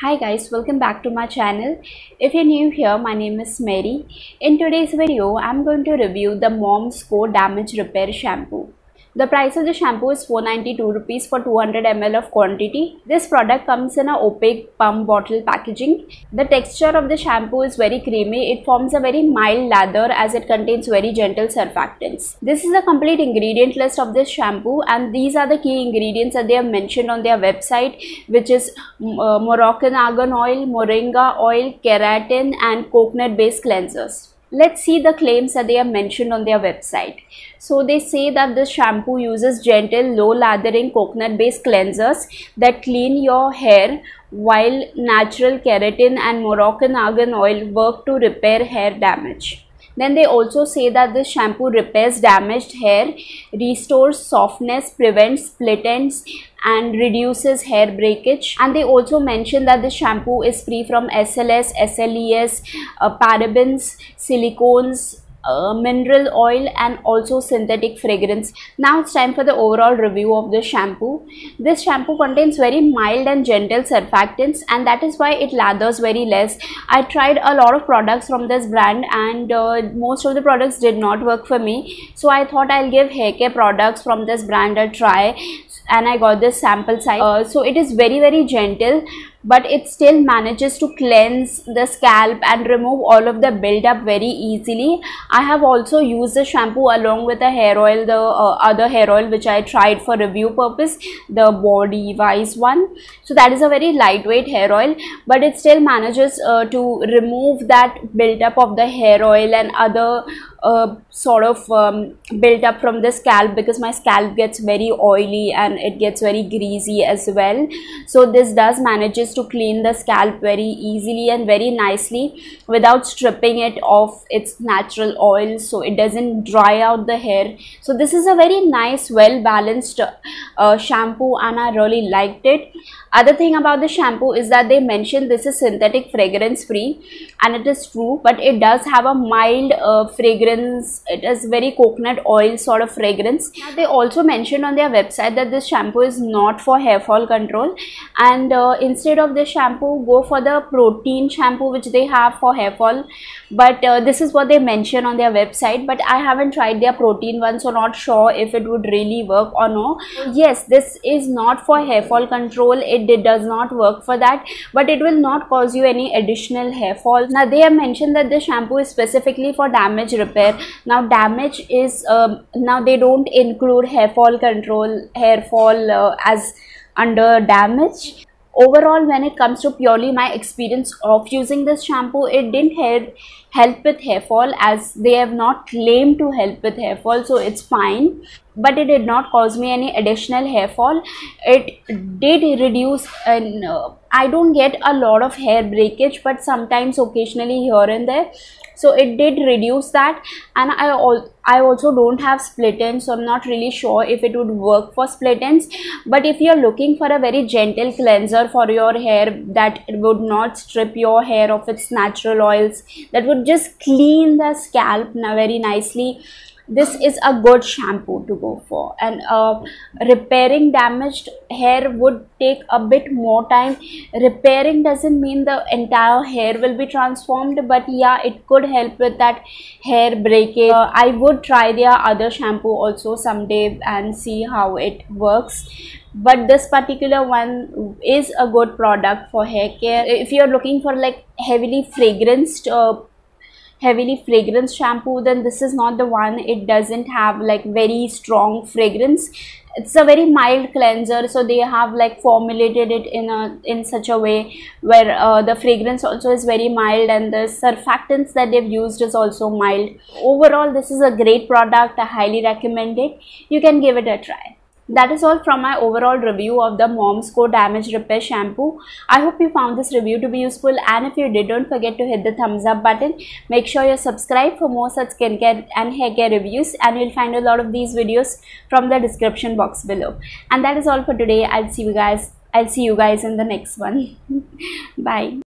Hi guys, welcome back to my channel. If you're new here, my name is Mary. In today's video, I'm going to review the Mom's Co Damage Repair Shampoo. The price of the shampoo is 492 rupees for 200 ml of quantity. This product comes in a opaque pump bottle packaging. The texture of the shampoo is very creamy. It forms a very mild lather as it contains very gentle surfactants. This is the complete ingredient list of this shampoo, and these are the key ingredients that they have mentioned on their website, which is Moroccan argan oil, moringa oil, keratin and coconut based cleansers. Let's see the claims that they have mentioned on their website. So they say that this shampoo uses gentle, low lathering coconut based cleansers that clean your hair, while natural keratin and Moroccan argan oil work to repair hair damage. Then they also say that this shampoo repairs damaged hair, restores softness, prevents split ends and reduces hair breakage. And they also mention that this shampoo is free from SLS, SLES, parabens, silicones, mineral oil and also synthetic fragrance. Now it's time for the overall review of the shampoo. This shampoo contains very mild and gentle surfactants, and that is why it lathers very less. I tried a lot of products from this brand and most of the products did not work for me, so I thought I'll give hair care products from this brand a try, and I got this sample size. So it is very gentle, but it still manages to cleanse the scalp and remove all of the buildup very easily. I have also used the shampoo along with the hair oil, the other hair oil which I tried for review purpose, the Bodywise one. So that is a very lightweight hair oil, but it still manages to remove that buildup of the hair oil and other built up from the scalp, because my scalp gets very oily and it gets very greasy as well. So this does manages to clean the scalp very easily and very nicely without stripping it of its natural oil, so it doesn't dry out the hair. So this is a very nice, well balanced shampoo, and I really liked it. Other thing about the shampoo is that they mentioned this is synthetic fragrance free, and it is true, but it does have a mild fragrance. It is very coconut oil sort of fragrance. Now, they also mentioned on their website that this shampoo is not for hair fall control, and instead of this shampoo, go for the protein shampoo which they have for hair fall. But this is what they mention on their website, but I haven't tried their protein one, so not sure if it would really work or no. Yes, this is not for hair fall control. It does not work for that, but it will not cause you any additional hair fall. Now they have mentioned that the shampoo is specifically for damage repair. Now damage is now they don't include hair fall control, hair fall as under damage. Overall, when it comes to purely my experience of using this shampoo, it didn't help with hair fall, as they have not claimed to help with hair fall, so it's fine. But it did not cause me any additional hair fall. It did reduce, and I don't get a lot of hair breakage, but sometimes occasionally here and there. So it did reduce that, and I also don't have split ends, so I'm not really sure if it would work for split ends. But if you're looking for a very gentle cleanser for your hair that would not strip your hair of its natural oils, that would just clean the scalp very nicely, this is a good shampoo to go for. And repairing damaged hair would take a bit more time. Repairing doesn't mean the entire hair will be transformed, but yeah, it could help with that hair breakage. I would try their other shampoo also someday and see how it works, but this particular one is a good product for hair care. If you're looking for like heavily fragranced shampoo, then this is not the one. It doesn't have like very strong fragrance. It's a very mild cleanser, so they have like formulated it in such a way where the fragrance also is very mild, and the surfactants that they've used is also mild. Overall, this is a great product. I highly recommend it. You can give it a try. That is all from my overall review of the Mom's Co Damage Repair Shampoo. I hope you found this review to be useful, and if you did, don't forget to hit the thumbs up button. Make sure you're subscribed for more such skincare and hair care reviews, and you'll find a lot of these videos from the description box below. And that is all for today. I'll see you guys in the next one. Bye.